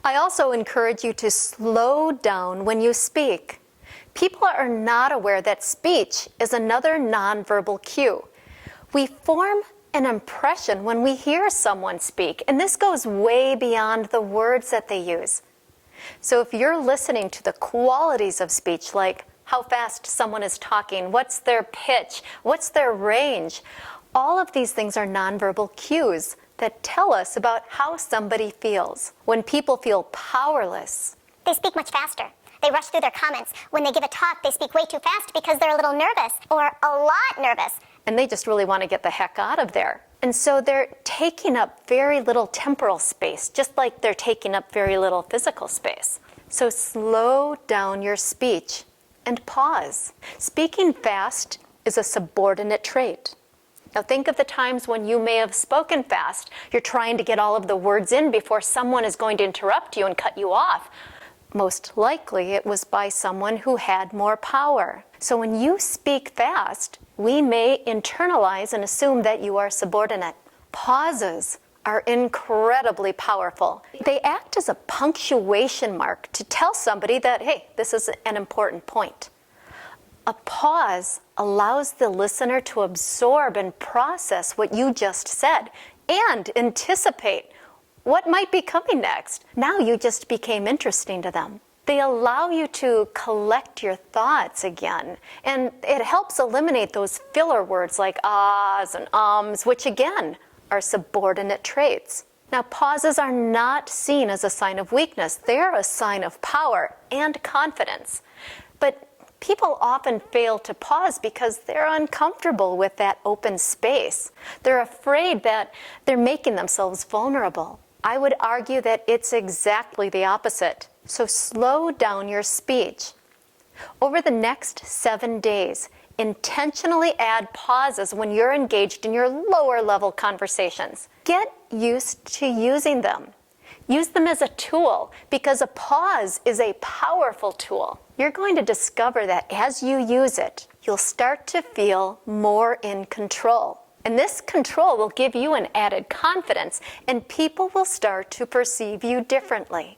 I also encourage you to slow down when you speak. People are not aware that speech is another nonverbal cue. We form an impression when we hear someone speak, and this goes way beyond the words that they use. So if you're listening to the qualities of speech, like how fast someone is talking, what's their pitch, what's their range, all of these things are nonverbal cues that tell us about how somebody feels. When people feel powerless, they speak much faster. They rush through their comments. When they give a talk, they speak way too fast because they're a little nervous or a lot nervous. And they just really want to get the heck out of there. And so they're taking up very little temporal space, just like they're taking up very little physical space. So slow down your speech and pause. Speaking fast is a subordinate trait. Now think of the times when you may have spoken fast. You're trying to get all of the words in before someone is going to interrupt you and cut you off. Most likely it was by someone who had more power. So when you speak fast, we may internalize and assume that you are subordinate. Pauses are incredibly powerful. They act as a punctuation mark to tell somebody that, hey, this is an important point. A pause allows the listener to absorb and process what you just said and anticipate what might be coming next. Now you just became interesting to them. They allow you to collect your thoughts again, and it helps eliminate those filler words like ahs and ums, which again are subordinate traits. Now, pauses are not seen as a sign of weakness. They're a sign of power and confidence. But people often fail to pause because they're uncomfortable with that open space. They're afraid that they're making themselves vulnerable. I would argue that it's exactly the opposite. So slow down your speech. Over the next 7 days, intentionally add pauses when you're engaged in your lower level conversations. Get used to using them. Use them as a tool, because a pause is a powerful tool. You're going to discover that as you use it, you'll start to feel more in control. And this control will give you an added confidence, and people will start to perceive you differently.